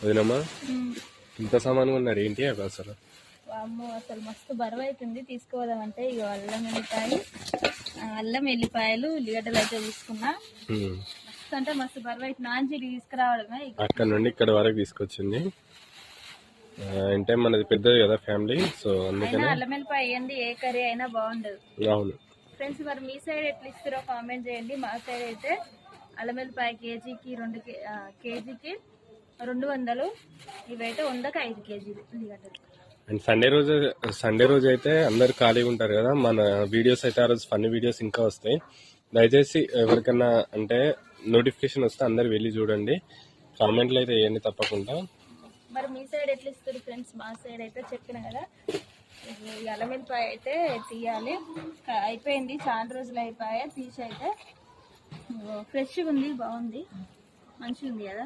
వదినమ్మా ఇంత సామాన్ ఉన్నారు ఏంటి అవి అసలు? అమ్మో అసలు మస్తు బరువు అవుతుంది. తీసుకోదామంటే ఇక అల్లం వెల్లిపాయలు ఉల్లిగడ్డలు అయితే తీసుకున్నా. మస్తు అంటే మస్తు బరువు అవుతుంది. నాంచి తీసుకురావడమే అక్కడ నుండి ఇక్కడ వరకు తీసుకొచ్చింది. అంటే మనది పెద్దది కదా ఫ్యామిలీ, సో అందుకని అల్లం వెల్లిపాయ వేయండి, ఏ కర్రీ అయినా బాగుండదు. అవును ఫ్రెండ్స్, మరి మీ సైడ్ ఎట్లా ఇస్తారో కామెంట్ చేయండి. మా సైడ్ అయితే అల్లం వెల్లిపాయ కేజీకి 200, ఇవైతే 100కి 5 కేజీలు ఉల్లిగడ్డలు. అండ్ సండే రోజు అయితే అందరు ఖాళీగా ఉంటారు కదా, మన వీడియోస్ అయితే ఆ రోజు ఫన్నీ వీడియోస్ ఇంకా వస్తాయి. దయచేసి ఎవరికన్నా అంటే నోటిఫికేషన్ వస్తే అందరు వెళ్ళి చూడండి, కామెంట్లు అయితే వేయండి తప్పకుండా. మరి మీ సైడ్ ఎట్లా ఇస్తారు ఫ్రెండ్స్? మా సైడ్ అయితే చెప్పిన కదా, ఈ అల్లం వెల్లిపాయ అయితే తీయాలి. అయిపోయింది, చాలా రోజులు అయిపోయా తీసి. అయితే ఫ్రెష్గా ఉంది, బాగుంది, మంచిగా ఉంది కదా.